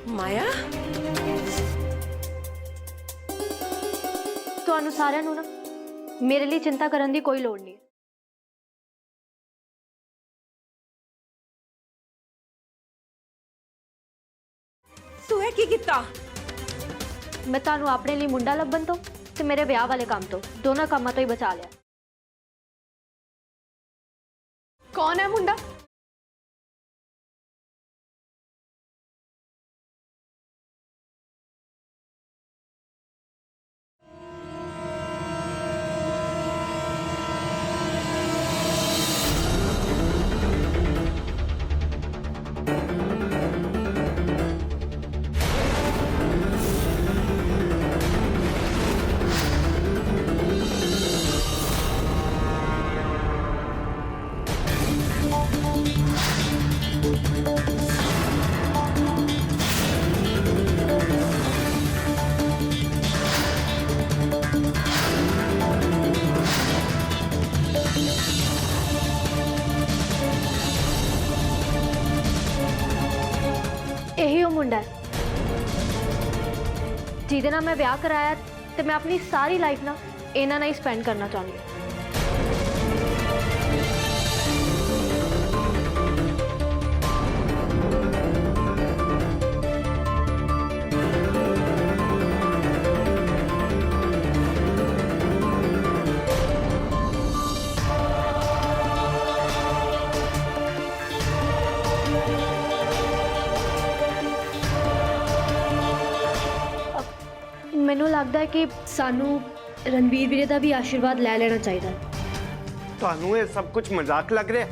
ਮਾਇਆ ਤੁਹਾਨੂੰ ਸਾਰਿਆਂ ਨੂੰ ਨਾ ਮੇਰੇ ਲਈ ਚਿੰਤਾ ਕਰਨ ਦੀ ਕੋਈ ਲੋੜ ਨਹੀਂ। ਤੂੰ ਇਹ ਕੀ ਕੀਤਾ? ਮੈਂ ਤੁਹਾਨੂੰ ਆਪਣੇ ਲਈ ਮੁੰਡਾ ਲੱਭਣ ਤੋਂ ਤੇ ਮੇਰੇ ਵਿਆਹ ਵਾਲੇ ਕੰਮ ਤੋਂ ਦੋਨਾਂ ਕੰਮਾਂ ਤੋਂ ਹੀ ਬਚਾ ਲਿਆ। ਕੌਣ ਹੈ ਮੁੰਡਾ? ਇਹੀ ਉਹ ਮੁੰਡਾ ਹੈ ਜਿਹਦੇ ਨਾਲ ਮੈਂ ਵਿਆਹ ਕਰਾਇਆ ਤੇ ਮੈਂ ਆਪਣੀ ਸਾਰੀ ਲਾਈਫ ਨਾ ਇਹਨਾਂ ਨਾਲ ਹੀ ਸਪੈਂਡ ਕਰਨਾ ਚਾਹੁੰਦੀ ਹਾਂ। ਮੈਨੂੰ ਲੱਗਦਾ ਹੈ ਕਿ ਸਾਨੂੰ ਰਣਵੀਰ ਵੀਰੇ ਦਾ ਵੀ ਆਸ਼ੀਰਵਾਦ ਲੈ ਲੈਣਾ ਚਾਹੀਦਾ। ਤੁਹਾਨੂੰ ਇਹ ਸਭ ਕੁਝ ਮਜ਼ਾਕ ਲੱਗ ਰਿਹਾ?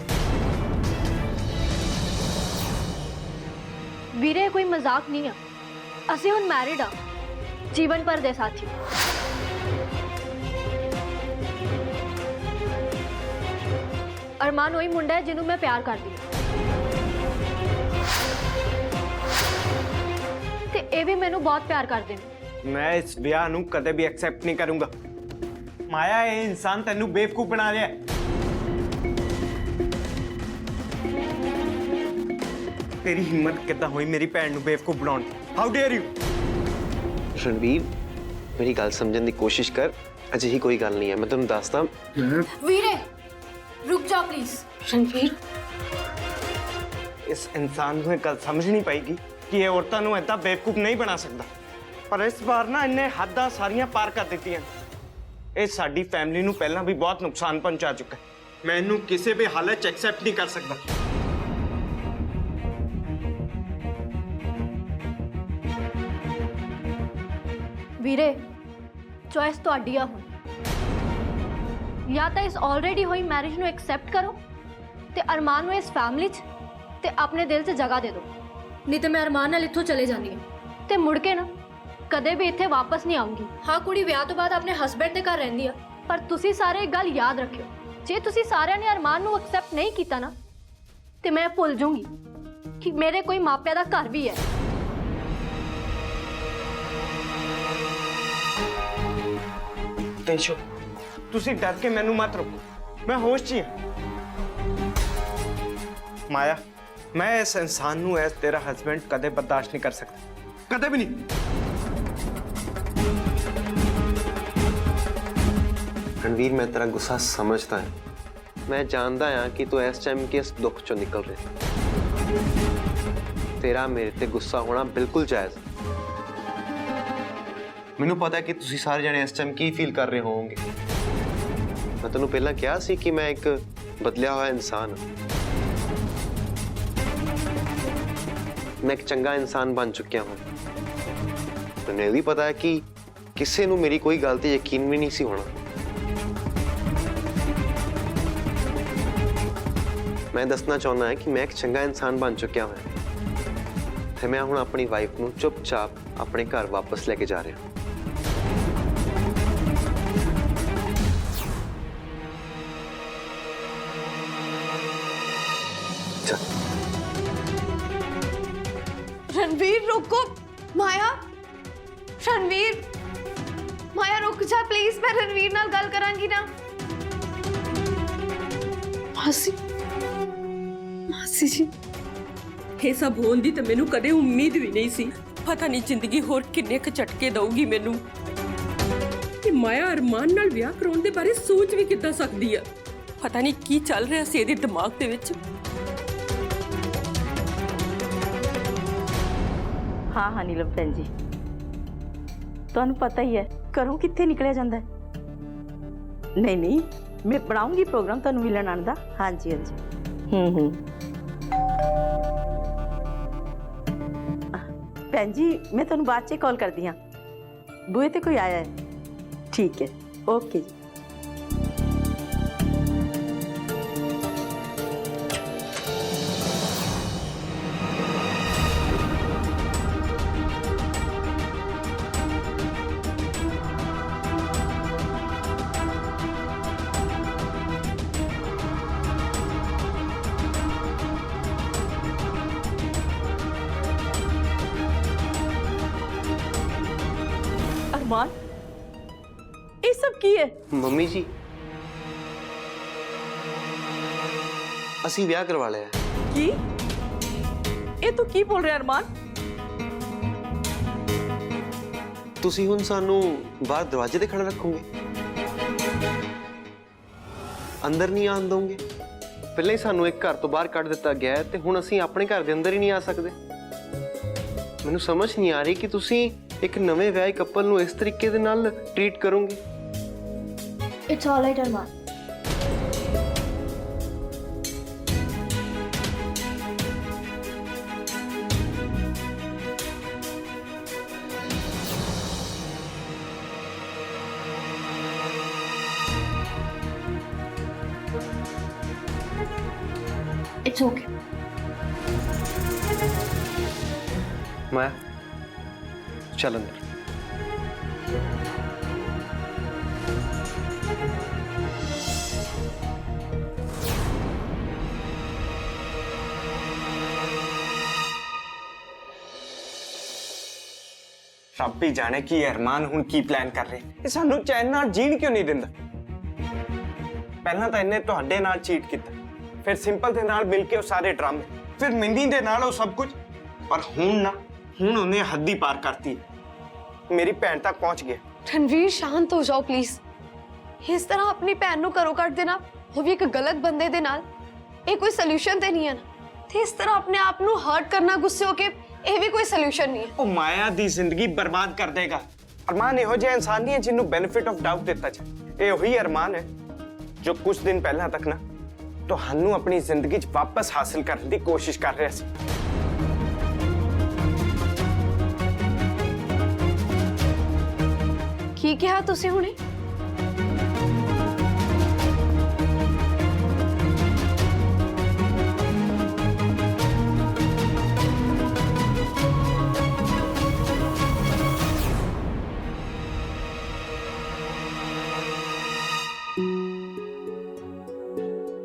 ਵੀਰੇ ਕੋਈ ਮਜ਼ਾਕ ਨਹੀਂ ਆ, ਅਸੀਂ ਹੁਣ ਮੈਰਿਡ ਆ, ਜੀਵਨ ਭਰ ਦੇ ਸਾਥੀ। ਅਰਮਾਨ ਉਹੀ ਮੁੰਡਾ ਹੈ ਜਿਹਨੂੰ ਮੈਂ ਪਿਆਰ ਕਰਦੀ ਹਾਂ ਤੇ ਇਹ ਵੀ ਮੈਨੂੰ ਬਹੁਤ ਪਿਆਰ ਕਰਦੇ ਨੇ। मैं इस ब्याह नूं कदे भी एक्सेप्ट नहीं करूंगा। माया ये इंसान तेनू बेवकूफ बना रहा है। तेरी हिम्मत किद्दां होई मेरी भैन नूं बेवकूफ बनाउण दी? How dare you? रणवीर मेरी गल समझण दी कोशिश कर, अजिही कोई गल नहीं है, मैं तुहानूं दसदा। वीरे रुक जा प्लीज। रणवीर इस इंसान नूं ये गल समझ नहीं पाएगी कि ये औरतां नूं ऐदां बेवकूफ नहीं बना सकदा। पर इस बार ना इन्हें हद्दां सारियां पार कर दित्तियां। ये साडी फैमिली नूं पहलां भी बहुत नुकसान पहुंचा चुका है। मैं इन्हूं किसी भी हालत च एक्सेप्ट नहीं कर सकदा। ਵੀਰੇ ਚੋਇਸ ਤੁਹਾਡੀ ਆ ਹੁਣ, ਜਾਂ ਤਾਂ ਇਸ ਆਲਰੇਡੀ ਹੋਈ ਮੈਰਿਜ ਨੂੰ ਐਕਸੈਪਟ ਕਰੋ ਤੇ ਅਰਮਾਨ ਨੂੰ ਇਸ ਫੈਮਿਲੀ 'ਚ ਤੇ ਆਪਣੇ ਦਿਲ 'ਚ ਜਗ੍ਹਾ ਦੇ ਦਿਓ, ਨਹੀਂ ਤੇ ਮੈਂ ਅਰਮਾਨ ਨਾਲ ਇੱਥੋਂ ਚਲੇ ਜਾਂਦੀ ਹਾਂ ਤੇ ਮੁੜ ਕੇ ਨਾ ਕਦੇ ਵੀ ਇੱਥੇ ਵਾਪਸ ਨਹੀਂ ਆਉਂਗੀ। ਹਾਂ ਕੁੜੀ ਵਿਆਹ ਤੋਂ ਬਾਅਦ ਆਪਣੇ ਹਸਬੈਂਡ ਦੇ ਘਰ ਰਹਿੰਦੀ ਆ, ਪਰ ਤੁਸੀਂ ਸਾਰੇ ਇੱਕ ਗੱਲ ਯਾਦ ਰੱਖਿਓ, ਜੇ ਤੁਸੀਂ ਸਾਰਿਆਂ ਨੇ ਅਰਮਾਨ ਨੂੰ ਐਕਸੈਪਟ ਨਹੀਂ ਕੀਤਾ ਨਾ ਤੇ ਮੈਂ ਭੁੱਲ ਜਾਊਂਗੀ ਕਿ ਮੇਰੇ ਕੋਈ ਮਾਪਿਆਂ ਦਾ ਘਰ ਵੀ ਹੈ। तेजो तुसी डर के मैनू मत रोको, मैं होश च ही हां। माया मैं इस इंसान नूं एज तेरा हस्बैंड कदे बर्दाश्त नहीं कर सकता, कदे भी नहीं। रणवीर मैं तेरा गुस्सा समझता है, मैं जानता हाँ कि तू इस टाइम किस दुख चो निकल रहा। तेरा मेरे ते गुस्सा होना बिल्कुल जायज़। मैनू पता है कि तुसी सारे जने इस टाइम की फील कर रहे होंगे। मैं तेनों पहला कहा सी कि मैं एक बदलिया हुआ इंसान हाँ, मैं एक चंगा इंसान बन चुकिया हूँ। मैंने भी पता है कि किसी नू मेरी कोई गल ते यकीन भी नहीं सी होना। मैं दसना चाहना है कि मैं एक चंगा इंसान बन चुकिया हूँ ते मैं हुण अपनी वाइफ नू चुपचाप अपने घर वापस लेके जा रहा हूँ। रणवीर रुको। माया रणवीर, माया रुक जा प्लीज, मैं रणवीर नाल गल करांगी ना। मासी, मासी जी ਇਹ ਸਭ ਹੋਣ ਦੀ ਤਾਂ ਮੈਨੂੰ ਕਦੇ ਉਮੀਦ ਵੀ ਨਹੀਂ ਸੀ। ਪਤਾ ਨਹੀਂ ਜ਼ਿੰਦਗੀ ਹੋਰ ਕਿੰਨੇ ਕੁ ਝਟਕੇ ਦਊਗੀ ਮੈਨੂੰ। ਕਿ ਮਾਇਆ ਅਰਮਾਨ ਨਾਲ ਵਿਆਹ ਕਰਾਉਣ ਦੇ ਬਾਰੇ ਸੋਚ ਵੀ ਕਿੱਦਾਂ ਸਕਦੀ ਆ। ਪਤਾ ਨਹੀਂ ਕੀ ਚੱਲ ਰਿਹਾ ਸੀ ਇਹਦੇ ਦਿਮਾਗ ਦੇ ਵਿੱਚ। हाँ हाँ नीलम भैन जी, ਤੁਹਾਨੂੰ ਪਤਾ ਹੀ ਹੈ ਘਰੋਂ ਕਿੱਥੇ ਨਿਕਲਿਆ ਜਾਂਦਾ ਹੈ। ਨਹੀਂ ਨਹੀਂ, ਮੈਂ ਬਣਾਉਂਗੀ ਪ੍ਰੋਗਰਾਮ ਤੁਹਾਨੂੰ ਮਿਲਣ ਆਉਣ ਦਾ। ਹਾਂਜੀ ਹਾਂਜੀ। ਭੈਣ ਜੀ ਮੈਂ ਤੁਹਾਨੂੰ ਬਾਅਦ 'ਚ ਕਾਲ ਕਰਦੀ ਹਾਂ। ਬੂਹੇ ਤੇ ਕੋਈ ਆਇਆ ਹੈ। ਠੀਕ ਹੈ, ਓਕੇ ਜੀ। अरमान, ये सब की है? ਮੰਮੀ ਜੀ ਅਸੀਂ ਵਿਆਹ ਕਰਵਾ ਲਿਆ ਹੈ। की? ये तो की बोल रहे हैं अरमान? ਤੁਸੀਂ ਹੁਣ ਸਾਨੂੰ ਬਾਹਰ ਦਰਵਾਜ਼ੇ ਤੇ ਖੜਾ ਰੱਖੋਗੇ, ਅੰਦਰ ਨਹੀਂ ਆਉਣ ਦੋਗੇ। ਪਹਿਲਾਂ ਹੀ ਸਾਨੂੰ ਇੱਕ ਘਰ ਤੋਂ ਬਾਹਰ ਕੱਢ ਦਿੱਤਾ ਗਿਆ ਹੈ ਤੇ ਹੁਣ ਅਸੀਂ ਆਪਣੇ ਘਰ ਦੇ ਅੰਦਰ ਹੀ ਨਹੀਂ ਆ ਸਕਦੇ। ਮੈਨੂੰ ਸਮਝ ਨਹੀਂ ਆ ਰਹੀ ਕਿ ਤੁਸੀਂ ਇੱਕ ਨਵੇਂ ਵਿਆਹੇ ਕਪਲ ਨੂੰ ਇਸ ਤਰੀਕੇ ਦੇ ਨਾਲ ਟ੍ਰੀਟ ਕਰੋਗੇ। It's all right Armaan. It's okay. Maya चल अंदर। ਰੱਬ ਹੀ ਜਾਣੇ ਕਿ ਅਰਮਾਨ ਹੁਣ ਕੀ ਪਲਾਨ ਕਰ ਰਹੇ। ਇਹ ਸਾਨੂੰ ਚੈਨ ਨਾਲ ਜੀਣ ਕਿਉਂ ਨਹੀਂ ਦਿੰਦਾ। ਪਹਿਲਾਂ ਤਾਂ ਇਹਨੇ ਤੁਹਾਡੇ ਨਾਲ ਚੀਟ ਕੀਤਾ, ਫਿਰ ਸਿੰਪਲ ਦੇ ਨਾਲ ਮਿਲ ਕੇ ਉਹ ਸਾਰੇ ਡਰਾਮੇ, ਫਿਰ ਮਿੰਦੀ ਦੇ ਨਾਲ ਉਹ ਸਭ ਕੁਝ। ਪਰ ਹੁਣ ਉਹਨੇ ਹੱਦ ਹੀ ਪਾਰ ਕਰਤੀ। ਮੇਰੀ ਭੈਣ ਤੱਕ ਪਹੁੰਚ ਗਿਆ। रणवीर शांत हो जाओ प्लीज। इस तरह अपनी भैन नूं घरों कट देना, वो भी एक गलत बंदे दे नाल, ये कोई सोल्यूशन ते नहीं है ना। ते इस तरह अपने आप नूं हर्ट करना गुस्से होके, ये भी कोई सोल्यूशन नहीं है। ਉਹ ਮਾਇਆ ਦੀ ਜ਼ਿੰਦਗੀ ਬਰਬਾਦ ਕਰ ਦੇਗਾ। ਅਰਮਾਨ ਇਹੋ ਜਿਹਾ ਇਨਸਾਨ ਨਹੀਂ ਹੈ ਜਿਹਨੂੰ ਬੈਨੀਫਿਟ ਆਫ ਡਾਊਟ ਦਿੱਤਾ ਜਾਏ। ਇਹ ਉਹੀ ਅਰਮਾਨ ਹੈ ਜੋ ਕੁਝ ਦਿਨ ਪਹਿਲਾਂ ਤੱਕ ਨਾ ਤੁਹਾਨੂੰ ਆਪਣੀ ਜ਼ਿੰਦਗੀ 'ਚ ਵਾਪਸ ਹਾਸਲ ਕਰਨ ਦੀ ਕੋਸ਼ਿਸ਼ ਕਰ ਰਿਹਾ ਸੀ। की कहा तुसी हुणे?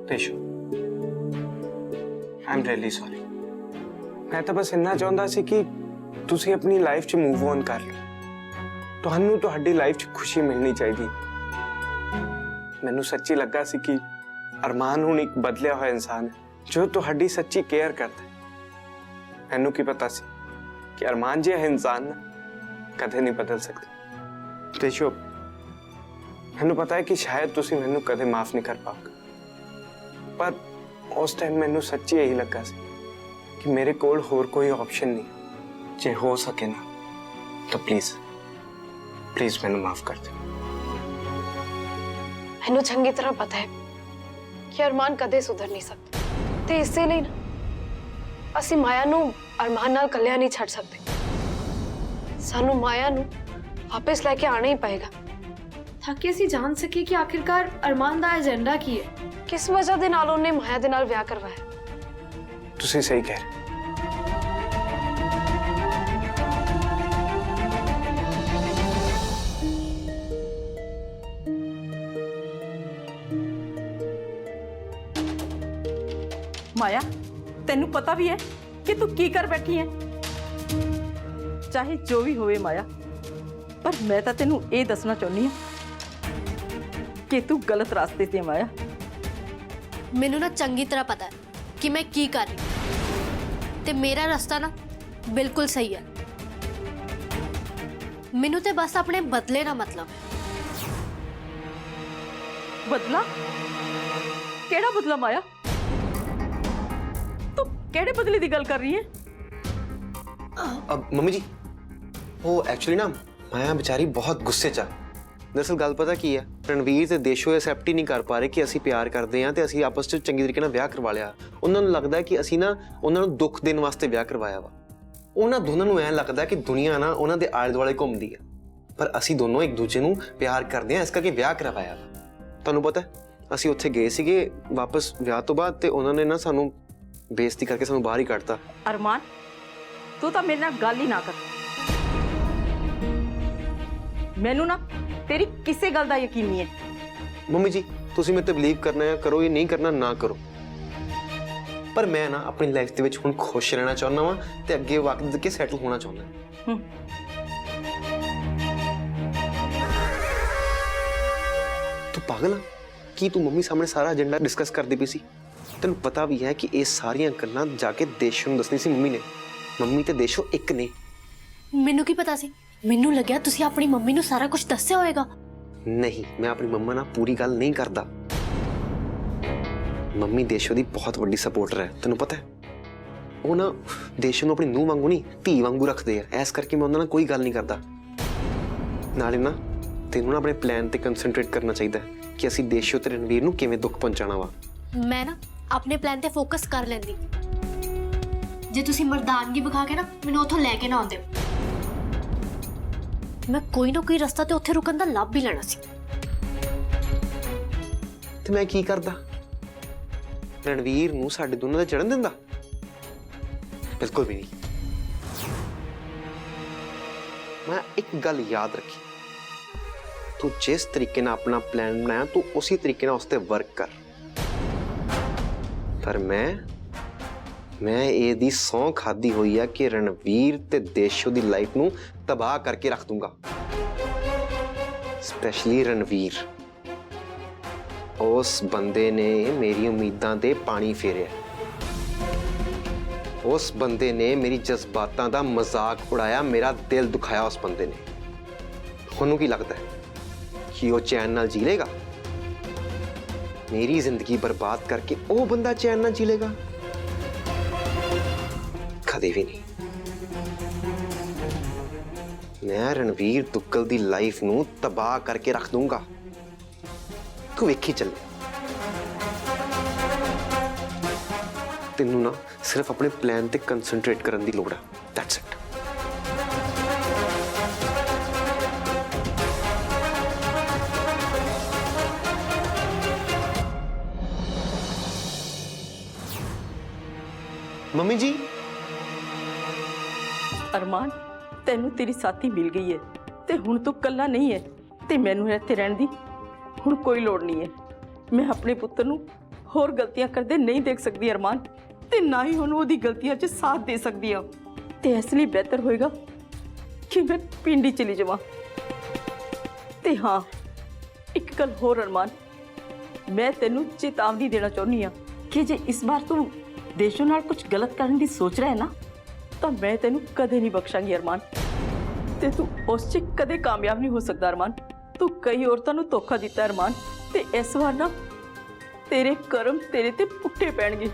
तेशु, आई एम रियली सॉरी। मैं तो बस इन्ना चाहता सी कि तुसी अपनी लाइफ च मूव ऑन कर लो। ਤੁਹਾਨੂੰ ਤੁਹਾਡੀ ਲਾਈਫ 'ਚ ਖੁਸ਼ੀ ਮਿਲਣੀ ਚਾਹੀਦੀ। ਮੈਨੂੰ ਸੱਚੀ ਲੱਗਾ ਸੀ ਕਿ ਅਰਮਾਨ ਹੁਣ ਇੱਕ ਬਦਲਿਆ ਹੋਇਆ ਇਨਸਾਨ ਹੈ ਜੋ ਤੁਹਾਡੀ ਸੱਚੀ ਕੇਅਰ ਕਰਦਾ ਹੈ। ਮੈਨੂੰ ਕੀ ਪਤਾ ਸੀ ਕਿ ਅਰਮਾਨ ਜਿਹਾ ਇਨਸਾਨ ਨਾ ਕਦੇ ਨਹੀਂ ਬਦਲ ਸਕਦਾ। ਤੇ ਸ਼ੋ ਮੈਨੂੰ ਪਤਾ ਹੈ ਕਿ ਸ਼ਾਇਦ ਤੁਸੀਂ ਮੈਨੂੰ ਕਦੇ ਮਾਫ ਨਹੀਂ ਕਰ ਪਾਓਗੇ, ਪਰ ਉਸ ਟਾਈਮ ਮੈਨੂੰ ਸੱਚੀ ਇਹੀ ਲੱਗਾ ਸੀ ਕਿ ਮੇਰੇ ਕੋਲ ਹੋਰ ਕੋਈ ਆਪਸ਼ਨ ਨਹੀਂ। ਜੇ ਹੋ ਸਕੇ ਨਾ ਤਾਂ प्लीज मैंने माफ कर दे। मैनू चंगी तरह पता है कि अरमान कदे सुधर नहीं सकता, ते इसे लिए ना असी माया नू अरमान नाल कल्लिया नहीं छड़ सकते। सानू माया नू वापस लेके आना ही पएगा ताकि असी जान सके कि आखिरकार अरमान दा एजेंडा की है, किस वजह दे नाल उन्हें माया दे नाल विआह करवाया। तुसी सही कह रहे। माया, तेनू पता भी है कि तू की कर बैठी है। चाहे जो भी होवे माया, पर मैं तो तेनू ये दसना चाहनी हूं कि तू गलत रास्ते ते माया। मैनू ना चंगी तरह पता है कि मैं की कर रही हूं। ਤੇ ਮੇਰਾ ਰਸਤਾ ਨਾ ਬਿਲਕੁਲ ਸਹੀ ਹੈ। ਮੈਨੂੰ ਤੇ ਬਸ ਆਪਣੇ ਬਦਲੇ ਨਾਲ ਮਤਲਬ ਹੈ। ਬਦਲਾ? ਕਿਹੜਾ ਬਦਲਾ ਮਾਇਆ? ਤੂੰ ਕਿਹੜੇ ਬਦਲੇ ਦੀ ਗੱਲ ਕਰ ਰਹੀ ਹੈ? अब मम्मी जी वो एक्चुअली ना माया बेचारी बहुत गुस्से च आ। दरअसल गल पता की है, रणवीर ते देशो एक्सेप्ट ही नहीं कर पा रहे कि ਅਸੀਂ ਪਿਆਰ ਕਰਦੇ ਹਾਂ ਤੇ ਅਸੀਂ ਆਪਸ ਚ ਚੰਗੀ ਤਰੀਕੇ ਨਾਲ ਵਿਆਹ ਕਰਵਾ ਲਿਆ। ਉਹਨਾਂ ਨੂੰ ਲੱਗਦਾ ਕਿ ਅਸੀਂ ਨਾ ਉਹਨਾਂ ਨੂੰ ਦੁੱਖ ਦੇਣ ਵਾਸਤੇ ਵਿਆਹ ਕਰਵਾਇਆ ਵਾ। ਉਹਨਾਂ ਦੋਨਾਂ ਨੂੰ ਐਂ ਲੱਗਦਾ ਕਿ ਦੁਨੀਆ ਨਾ ਉਹਨਾਂ ਦੇ ਆਲੇ ਦੁਆਲੇ ਘੁੰਮਦੀ ਆ, ਪਰ ਅਸੀਂ ਦੋਨੋਂ ਇੱਕ ਦੂਜੇ ਨੂੰ ਪਿਆਰ ਕਰਦੇ ਹਾਂ, ਇਸ ਕਰਕੇ ਵਿਆਹ ਕਰਵਾਇਆ ਵਾ। ਤੁਹਾਨੂੰ ਪਤਾ ਅਸੀਂ ਉੱਥੇ ਗਏ ਸੀਗੇ ਵਾਪਸ ਵਿਆਹ ਤੋਂ ਬਾਅਦ ਤੇ ਉਹਨਾਂ ਨੇ ਨਾ ਸਾਨੂੰ ਬੇਇੱਜ਼ਤੀ ਕਰਕੇ ਸਾਨੂੰ ਬਾਹਰ ਹੀ ਕੱਢਤਾ। ਅਰਮਾਨ, ਤੂੰ ਤਾਂ ਮੇਰੇ ਨਾਲ ਗੱਲ ਹੀ ਨਾ ਕਰ। ਮੈਨੂੰ ਨਾ ਤੇਰੀ ਕਿਸੇ ਗੱਲ ਦਾ ਯਕੀਨ ਨਹੀਂ ਹੈ। ਮੰਮੀ ਜੀ ਤੁਸੀਂ ਮੇਰੇ ਤੇ ਬਲੀਵ ਕਰਨਾ ਹੈ ਕਰੋ, ਇਹ ਨਹੀਂ ਕਰਨਾ ਨਾ ਕਰੋ, ਪਰ ਮੈਂ ਨਾ ਆਪਣੀ ਲਾਈਫ ਦੇ ਵਿੱਚ ਹੁਣ ਖੁਸ਼ ਰਹਿਣਾ ਚਾਹੁੰਦਾ ਵਾਂ ਤੇ ਅੱਗੇ ਵਕਤ ਦੇ ਕੇ ਸੈਟਲ ਹੋਣਾ ਚਾਹੁੰਦਾ। ਤੂੰ ਪਾਗਲ ਆ? ਕੀ ਤੂੰ ਮੰਮੀ ਸਾਹਮਣੇ ਸਾਰਾ ਏਜੰਡਾ ਡਿਸਕਸ ਕਰਦੀ ਪਈ ਸੀ? ਤੈਨੂੰ ਪਤਾ ਵੀ ਹੈ ਕਿ ਇਹ ਸਾਰੀਆਂ ਗੱਲਾਂ ਜਾ ਕੇ ਦੇਸ਼ੋ ਨੂੰ ਦੱਸਣੀ ਸੀ ਮੰਮੀ ਨੇ। ਮੰਮੀ ਤੇ ਦੇਸ਼ੋ ਇੱਕ ਨੇ। ਮੈਨੂੰ ਕੀ ਪਤਾ ਸੀ? ਮੈਨੂੰ ਲੱਗਿਆ ਤੁਸੀਂ ਆਪਣੀ ਮੰਮੀ ਨੂੰ ਸਾਰਾ ਕੁਝ ਦੱਸਿਆ ਹੋਵੇਗਾ। ਨਹੀਂ, ਮੈਂ ਆਪਣੀ ਮੰਮਾ ਨਾਲ ਪੂਰੀ ਗੱਲ ਨਹੀਂ ਕਰਦਾ। ਮੰਮੀ ਦੇਸ਼ੋ ਦੀ ਬਹੁਤ ਵੱਡੀ ਸਪੋਰਟਰ ਹੈ, ਤੈਨੂੰ ਪਤਾ ਹੈ। ਉਹ ਨਾ ਦੇਸ਼ੋ ਨੂੰ ਆਪਣੀ ਨੂੰਹ ਵਾਂਗੂ ਨਹੀਂ ਧੀ ਵਾਂਗੂ ਰੱਖਦੇ ਆ, ਇਸ ਕਰਕੇ ਮੈਂ ਉਹਨਾਂ ਨਾਲ ਕੋਈ ਗੱਲ ਨਹੀਂ ਕਰਦਾ। ਨਾਲੇ ਨਾ ਤੈਨੂੰ ਨਾ ਆਪਣੇ ਪਲਾਨ ਤੇ ਕੰਸੈਂਟਰੇਟ ਕਰਨਾ ਚਾਹੀਦਾ ਹੈ ਕਿ ਅਸੀਂ ਦੇਸ਼ੋ ਤੇ ਰਣਵੀਰ ਨੂੰ ਕਿਵੇਂ ਦੁੱਖ ਪਹੁੰਚਾਉਣਾ ਵਾ। ਮੈਂ ਨਾ ਆਪਣੇ ਪਲਾਨ ਤੇ ਫੋਕਸ ਕਰ ਲੈਂਦੀ ਜੇ ਤੁਸੀਂ ਮਰਦਾਨਗੀ ਵਿਖਾ ਕੇ ਨਾ ਮੈਨੂੰ ਉੱਥੋਂ ਲੈ ਕੇ ਨਾ ਆਉਂਦੇ। ਮੈਂ ਕੋਈ ਨਾ ਕੋਈ ਰਸਤਾ ਤੇ ਉੱਥੇ ਰੁਕਣ ਦਾ ਲੱਭ ਹੀ ਲੈਣਾ ਸੀ। ਤੇ ਮੈਂ ਕੀ ਕਰਦਾ? ਰਣਵੀਰ ਨੂੰ ਸਾਡੇ ਦੋਨਾਂ ਦਾ ਚੜਨ ਦਿੰਦਾ? ਬਿਲਕੁਲ ਵੀ ਨਹੀਂ। ਮੈਂ ਇੱਕ ਗੱਲ ਯਾਦ ਰੱਖੀ, ਤੂੰ ਜਿਸ ਤਰੀਕੇ ਨਾਲ ਆਪਣਾ ਪਲਾਨ ਬਣਾਇਆ ਤੂੰ ਉਸੇ ਤਰੀਕੇ ਨਾਲ ਉਸ ਤੇ ਵਰਕ ਕਰ। ਪਰ ਮੈਂ ਇਹਦੀ ਸੌਂ ਖਾਦੀ ਹੋਈ ਆ ਕਿ ਰਣਵੀਰ ਤੇ ਦੇਸ਼ੋ ਦੀ ਲਾਈਫ ਨੂੰ ਤਬਾਹ ਕਰਕੇ ਰੱਖ ਦੂੰਗਾ। ਸਪੈਸ਼ਲੀ ਰਣਵੀਰ, ਉਸ ਬੰਦੇ ਨੇ ਮੇਰੀ ਉਮੀਦਾਂ ਤੇ ਪਾਣੀ ਫੇਰਿਆ। ਉਸ ਬੰਦੇ ਨੇ ਮੇਰੀ ਜਜ਼ਬਾਤਾਂ ਦਾ ਮਜ਼ਾਕ ਉਡਾਇਆ, ਮੇਰਾ ਦਿਲ ਦੁਖਾਇਆ ਉਸ ਬੰਦੇ ਨੇ। ਤੁਹਾਨੂੰ ਕੀ ਲੱਗਦਾ ਹੈ ਕਿ ਉਹ ਚੈਨ ਨਾਲ ਜੀ ਲੇਗਾ? ਮੇਰੀ ਜ਼ਿੰਦਗੀ ਬਰਬਾਦ ਕਰਕੇ ਉਹ ਬੰਦਾ ਚੈਨ ਨਾਲ ਜੀ ਲੇਗਾ? ਕਦੇ ਵੀ ਨਹੀਂ। ਮੈਂ ਰਣਵੀਰ ਦੁੱਗਲ ਦੀ ਲਾਈਫ ਨੂੰ ਤਬਾਹ ਕਰਕੇ ਰੱਖ ਦੂੰਗਾ। ਤੂੰ ਵੇਖੀ ਚੱਲੇ। ਤੈਨੂੰ ਨਾ ਸਿਰਫ ਆਪਣੇ ਪਲਾਨ ਤੇ ਕੰਸੈਂਟਰੇਟ ਕਰਨ ਦੀ ਲੋੜ ਹੈ। That's it. ਮੰਮੀ ਜੀ, ਅਰਮਾਨ, ਤੈਨੂੰ ਤੇਰੀ ਸਾਥੀ ਮਿਲ ਗਈ ਹੈ ਤੇ ਹੁਣ ਤੂੰ ਇਕੱਲਾ ਨਹੀਂ ਹੈ ਤੇ ਮੈਨੂੰ ਇੱਥੇ ਰਹਿਣ ਦੀ ਹੁਣ ਕੋਈ ਲੋੜ ਨਹੀਂ ਹੈ। ਮੈਂ ਆਪਣੇ ਪੁੱਤਰ ਨੂੰ ਹੋਰ ਗਲਤੀਆਂ ਕਰਦੇ ਨਹੀਂ ਦੇਖ ਸਕਦੀ ਅਰਮਾਨ, ਤੇ ਨਾ ਹੀ ਹੁਣ ਉਹਦੀ ਗਲਤੀਆਂ 'ਚ ਸਾਥ ਦੇ ਸਕਦੀ ਹਾਂ। ਤੇ ਇਸ ਲਈ ਬਿਹਤਰ ਹੋਏਗਾ ਕਿ ਮੈਂ ਪਿੰਡ ਹੀ ਚਲੀ ਜਾਵਾਂ। ਤੇ ਹਾਂ, ਇੱਕ ਗੱਲ ਹੋਰ ਅਰਮਾਨ, ਮੈਂ ਤੈਨੂੰ ਚੇਤਾਵਨੀ ਦੇਣਾ ਚਾਹੁੰਦੀ ਹਾਂ ਕਿ ਜੇ ਇਸ ਵਾਰ ਤੂੰ ਦੇਸ਼ੋ ਨਾਲ ਕੁਝ ਗਲਤ ਕਰਨ ਦੀ ਸੋਚ ਰਿਹਾ ਹੈ ਨਾ, ਤਾਂ ਮੈਂ ਤੈਨੂੰ ਕਦੇ ਨਹੀਂ ਬਖਸ਼ਾਂਗੀ ਅਰਮਾਨ। ਤੇ ਤੂੰ ਉਸ 'ਚ ਕਦੇ ਕਾਮਯਾਬ ਨਹੀਂ ਹੋ ਸਕਦਾ ਅਰਮਾਨ। ਤੂੰ ਕਈ ਔਰਤਾਂ ਨੂੰ ਧੋਖਾ ਦਿੱਤਾ ਅਰਮਾਨ, ਤੇ ਇਸ ਵਾਰ ਨਾ ਤੇਰੇ ਕਰਮ ਤੇਰੇ ਤੇ ਪੁੱਠੇ ਪੈਣਗੇ।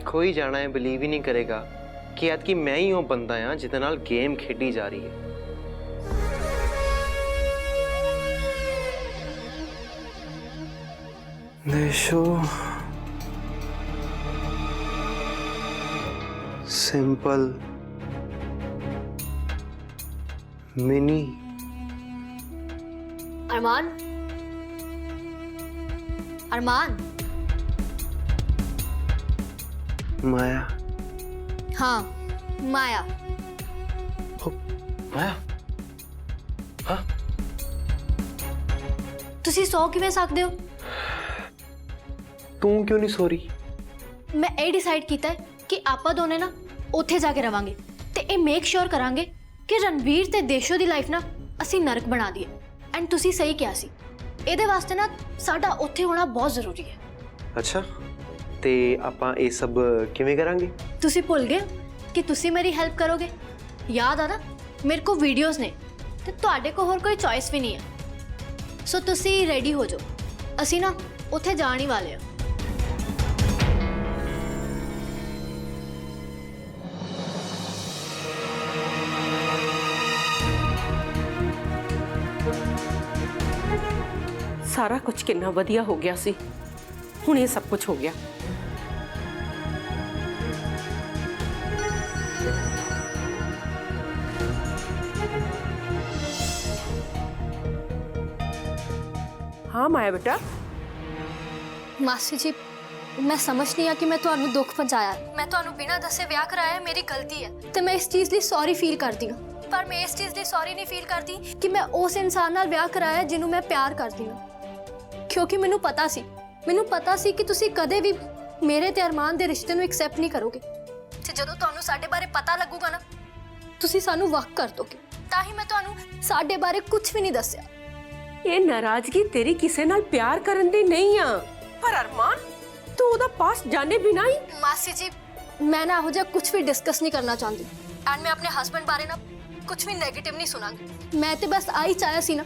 ਕੋਈ ਜਾਣਾ ਹੈ ਬਿਲੀਵ ਹੀ ਨਹੀਂ ਕਰੇਗਾ ਕਿ ਅੱਜ ਕੀ ਮੈਂ ਹੀ ਉਹ ਬੰਦਾ ਆ ਜਿਹਦੇ ਨਾਲ ਗੇਮ ਖੇਡੀ ਜਾ ਰਹੀ ਹੈ। ਦੇਸ਼ੋ ਸਿੰਪਲ ਮਿਨੀ अरमान, अरमान, माया। हाँ माया। ओ, माया? हाँ? ਤੁਸੀਂ ਸੌ ਕਿਵੇਂ ਸਕਦੇ ਹੋ? ਤੂੰ ਕਿਉਂ ਨਹੀਂ ਸੋ ਰਹੀ? ਮੈਂ ਇਹ ਡਿਸਾਈਡ ਕੀਤਾ ਹੈ ਕਿ ਆਪਾਂ ਦੋਨੇ ਨਾ ਉੱਥੇ ਜਾ ਕੇ ਰਵਾਂਗੇ ਤੇ ਇਹ ਮੇਕ ਸ਼ੋਰ ਕਰਾਂਗੇ ਕਿ ਰਣਵੀਰ ਤੇ ਦੇਸ਼ੋ ਦੀ ਲਾਈਫ ਨਾ ਅਸੀਂ ਨਰਕ ਬਣਾ ਦਈਏ। ਐਂਡ ਤੁਸੀਂ ਸਹੀ ਕਿਹਾ ਸੀ, ਇਹਦੇ ਵਾਸਤੇ ਨਾ ਸਾਡਾ ਉੱਥੇ ਹੋਣਾ ਬਹੁਤ ਜ਼ਰੂਰੀ ਹੈ। ਅੱਛਾ, ਤੇ ਆਪਾਂ ਇਹ ਸਭ ਕਿਵੇਂ ਕਰਾਂਗੇ? ਤੁਸੀਂ ਭੁੱਲ ਗਏ ਕਿ ਤੁਸੀਂ ਮੇਰੀ ਹੈਲਪ ਕਰੋਗੇ? ਯਾਦ ਆ ਨਾ, ਮੇਰੇ ਕੋਲ ਵੀਡੀਓਜ਼ ਨੇ ਤੇ ਤੁਹਾਡੇ ਕੋਲ ਹੋਰ ਕੋਈ ਚੋਇਸ ਵੀ ਨਹੀਂ ਹੈ। ਸੋ ਤੁਸੀਂ ਰੈਡੀ ਹੋ ਜਾਓ, ਅਸੀਂ ਨਾ ਉੱਥੇ ਜਾਣ ਹੀ ਵਾਲੇ ਹਾਂ। ਸਾਰਾ ਕੁਝ ਕਿੰਨਾ ਵਧੀਆ ਹੋ ਗਿਆ ਸੀ, ਹੁਣ ਇਹ ਸਭ ਕੁਝ ਹੋ ਗਿਆ। हाँ माया बेटा, ਮਾਸੀ ਜੀ, ਮੈਂ ਸਮਝਦੀ ਹਾਂ ਕਿ ਮੈਂ ਤੁਹਾਨੂੰ ਦੁੱਖ ਪਹੁੰਚਾਇਆ। ਮੈਂ ਤੁਹਾਨੂੰ ਬਿਨਾਂ ਦੱਸੇ ਵਿਆਹ ਕਰਾਇਆ, ਮੇਰੀ ਗਲਤੀ ਹੈ ਤੇ ਮੈਂ ਇਸ ਚੀਜ਼ ਲਈ ਸੌਰੀ ਫੀਲ ਕਰਦੀ ਹਾਂ। ਪਰ ਮੈਂ ਇਸ ਚੀਜ਼ ਲਈ ਸੌਰੀ ਨਹੀਂ ਫੀਲ ਕਰਦੀ ਕਿ ਮੈਂ ਉਸ ਇਨਸਾਨ ਨਾਲ ਵਿਆਹ ਕਰਾਇਆ ਜਿਹਨੂੰ ਮੈਂ ਪਿਆਰ ਕਰਦੀ ਹਾਂ। ਕਿਉਂਕਿ ਮੈਨੂੰ ਪਤਾ ਸੀ ਕਿ ਤੁਸੀਂ ਕਦੇ ਵੀ ਮੇਰੇ ਤੇ ਅਰਮਾਨ ਦੇ ਰਿਸ਼ਤੇ ਨੂੰ ਐਕਸੈਪਟ ਨਹੀਂ ਕਰੋਗੇ। ਤੇ ਜਦੋਂ ਤੁਹਾਨੂੰ ਸਾਡੇ ਬਾਰੇ ਪਤਾ ਲੱਗੂਗਾ ਨਾ, ਤੁਸੀਂ ਸਾਨੂੰ ਵਾਕ ਕਰ ਦੋਗੇ। ਤਾਂ ਹੀ ਮੈਂ ਤੁਹਾਨੂੰ ਸਾਡੇ ਬਾਰੇ ਕੁਝ ਵੀ ਨਹੀਂ ਦੱਸਿਆ। ਇਹ ਨਾਰਾਜ਼ਗੀ ਤੇਰੀ ਕਿਸੇ ਨਾਲ ਪਿਆਰ ਕਰਨ ਦੀ ਨਹੀਂ ਆ, ਪਰ ਅਰਮਾਨ ਤੂੰ ਉਹਦਾ ਪਾਸਟ ਜਾਣੇ ਬਿਨਾਂ ਹੀ। ਮਾਸੀ ਜੀ, ਮੈਂ ਨਾ ਇਹੋ ਜਿਹਾ ਕੁਝ ਵੀ ਡਿਸਕਸ ਨਹੀਂ ਕਰਨਾ ਚਾਹੁੰਦੀ ਐਂਡ ਮੈਂ ਆਪਣੇ ਹਸਬੰਡ ਬਾਰੇ ਨਾ ਕੁਝ ਵੀ ਨੈਗੇਟਿਵ ਨਹੀਂ ਸੁਣਾਂਗੀ। ਮੈਂ ਤੇ ਬਸ ਆਹੀ ਚਾਹਿਆ ਸੀ ਨਾ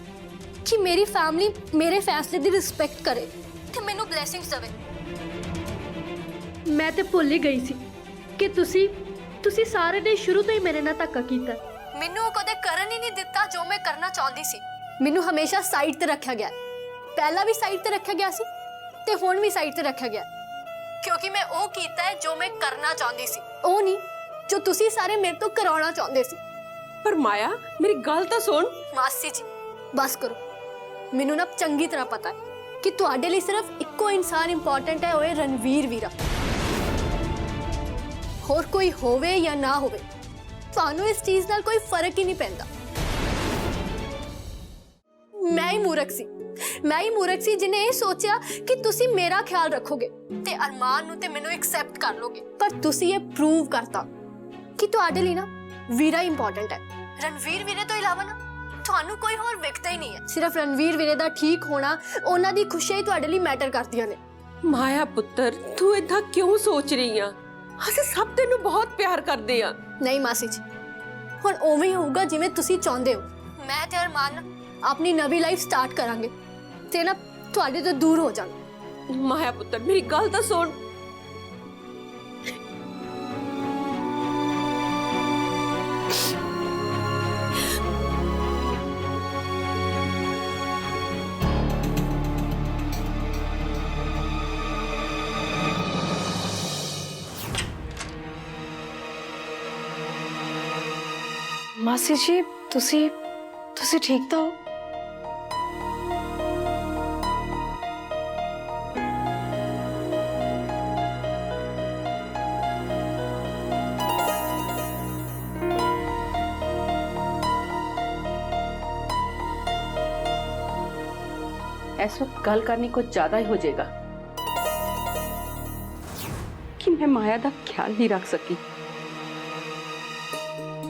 ਕਿ ਮੇਰੀ ਫੈਮਿਲੀ ਮੇਰੇ ਫੈਸਲੇ ਦੀ ਰਿਸਪੈਕਟ ਕਰੇ ਤੇ ਮੈਨੂੰ ਬਲੇਸਿੰਗਸ ਦੇਵੇ। ਮੈਂ ਤੇ ਭੁੱਲ ਹੀ ਗਈ ਸੀ ਕਿ ਤੁਸੀਂ ਸਾਰੇ ਨੇ ਸ਼ੁਰੂ ਤੋਂ ਹੀ ਮੇਰੇ ਨਾਲ ਧੱਕਾ ਕੀਤਾ। ਮੈਨੂੰ ਕਦੇ ਕਰਨ ਹੀ ਨਹੀਂ ਦਿੱਤਾ ਜੋ ਮੈਂ ਕਰਨਾ ਚਾਹੁੰਦੀ ਸੀ। ਮੈਨੂੰ ਹਮੇਸ਼ਾ ਸਾਈਡ ਤੇ ਰੱਖਿਆ ਗਿਆ, ਪਹਿਲਾਂ ਵੀ ਸਾਈਡ ਤੇ ਰੱਖਿਆ ਗਿਆ ਸੀ ਤੇ ਹੁਣ ਵੀ ਸਾਈਡ ਤੇ ਰੱਖਿਆ ਗਿਆ, ਕਿਉਂਕਿ ਮੈਂ ਉਹ ਕੀਤਾ ਹੈ ਜੋ ਮੈਂ ਕਰਨਾ ਚਾਹੁੰਦੀ ਸੀ, ਉਹ ਨਹੀਂ ਜੋ ਤੁਸੀਂ ਸਾਰੇ ਮੇਰੇ ਤੋਂ ਕਰਾਉਣਾ ਚਾਹੁੰਦੇ ਸੀ। ਪਰ ਮਾਇਆ, ਮੇਰੀ ਗੱਲ ਤਾਂ ਸੁਣ। ਮਾਸੀ ਜੀ, ਬਸ ਕਰੋ। ਮੈਨੂੰ ਨਾ ਚੰਗੀ ਤਰ੍ਹਾਂ ਪਤਾ ਹੈ ਕਿ ਤੁਹਾਡੇ ਲਈ ਸਿਰਫ ਇੱਕੋ ਇਨਸਾਨ ਇੰਪੋਰਟੈਂਟ ਹੈ, ਉਹ ਹੈ ਰਣਵੀਰ ਵੀਰਾ। ਹੋਰ ਕੋਈ ਹੋਵੇ ਜਾਂ ਨਾ ਹੋਵੇ, ਤੁਹਾਨੂੰ ਇਸ ਚੀਜ਼ ਨਾਲ ਕੋਈ ਫਰਕ ਹੀ ਨਹੀਂ ਪੈਂਦਾ। ਮੈਂ ਹੀ ਮੂਰਖ ਸੀ ਜਿਹਨੇ ਇਹ ਸੋਚਿਆ ਕਿ ਤੁਸੀਂ ਮੇਰਾ ਖਿਆਲ ਰੱਖੋਗੇ ਤੇ ਅਰਮਾਨ ਨੂੰ ਤੇ ਮੈਨੂੰ ਐਕਸੈਪਟ ਕਰ ਲੋਗੇ। ਪਰ ਤੁਸੀਂ ਇਹ ਪ੍ਰੂਵ ਕਰਤਾ ਕਿ ਤੁਹਾਡੇ ਲਈ ਨਾ ਵੀਰਾ ਇੰਪੋਰਟੈਂਟ ਹੈ। ਰਣਵੀਰ ਵੀਰੇ ਤੋਂ ਇਲਾਵਾ ਨਾ ਤੁਹਾਨੂੰ ਕੋਈ ਹੋਰ ਵਿਕਦਾ ਹੀ ਨਹੀਂ ਹੈ। ਸਿਰਫ ਰਣਵੀਰ ਵੀਰੇ ਦਾ ਠੀਕ ਹੋਣਾ, ਉਹਨਾਂ ਦੀ ਖੁਸ਼ੀ ਹੀ ਤੁਹਾਡੇ ਲਈ ਮੈਟਰ ਕਰਦੀਆਂ ਨੇ। ਮਾਇਆ ਪੁੱਤਰ, ਤੂੰ ਏਦਾਂ ਕਿਉਂ ਸੋਚ ਰਹੀ ਆ? ਅਸੀਂ ਸਭ ਤੈਨੂੰ ਬਹੁਤ ਪਿਆਰ ਕਰਦੇ ਆ। ਨਹੀਂ ਮਾਸੀ ਜੀ, ਹੁਣ ਉਵੇਂ ਹੀ ਹੋਊਗਾ ਜਿਵੇਂ ਤੁਸੀਂ ਚਾਹੁੰਦੇ ਹੋ। ਮੈਂ ਤੇ ਅਰਮਾਨ ਆਪਣੀ ਨਵੀਂ ਲਾਈਫ ਸਟਾਰਟ ਕਰਾਂਗੇ ਤੇ ਨਾ ਤੁਹਾਡੇ ਤੋਂ ਦੂਰ ਹੋ ਜਾਵਾਂਗੇ। ਮਾਇਆ ਪੁੱਤਰ, ਮੇਰੀ ਗੱਲ ਤਾਂ ਸੁਣ। ਮਾਸੀ ਜੀ, ਤੁਸੀਂ ਠੀਕ ਤਾਂ ਹੋ? इस वक्त गल करनी कुछ ज्यादा ही हो जाएगा कि मैं माया का ख्याल नहीं रख सकी।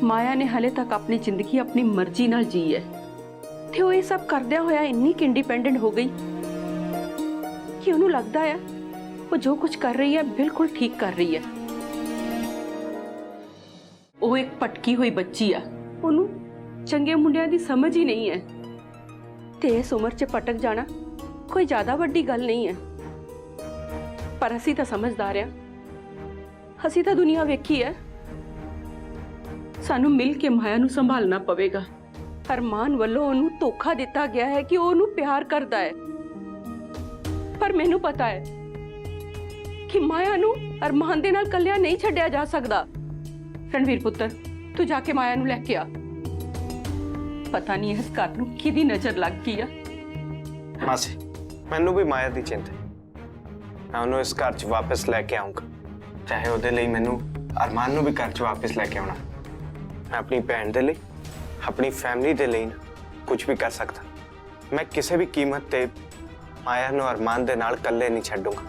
माया ने हले तक अपनी जिंदगी अपनी मर्जी नाल जी है ते वो ये सब करदिया होया इन्नी कि इंडिपेंडेंट हो गई कि उन्हें लगता है वो जो कुछ कर रही है बिल्कुल ठीक कर रही है। वो एक भटकी हुई बच्ची है, उन्हें चंगे मुंडियां दी समझ ही नहीं है ते इस उम्र च भटक जाना कोई ज्यादा वड्डी गल नहीं है। पर असी तो समझदार हैं, असी तो दुनिया वेखी है। सानू मिल के माया नू संभालना पवेगा। अरमान वालों उन्हें धोखा दिता गया है कि वो उन्हें प्यार करता है, पर मैनू पता है कि माया नू अरमान दे नाल कल्लिया नहीं छड्डिया जा सकदा। रणवीर पुत्र, तू जाके माया नू लेके आ। पता नहीं इस घर नू किहदी नजर लग गई आ। मासी, मैनू भी माया दी चिंता है। मैं उन्हें इस घर च वापस लेके आऊंगा, चाहे उहदे लई मैनू अरमान नू भी घर च वापस लेके आउणा। मैं अपनी भैन दे लई, अपनी फैमिली दे लई कुछ भी कर सकता। मैं किसी भी कीमत ते माया नू अरमान दे नाल कल्ले नहीं छड्डूंगा।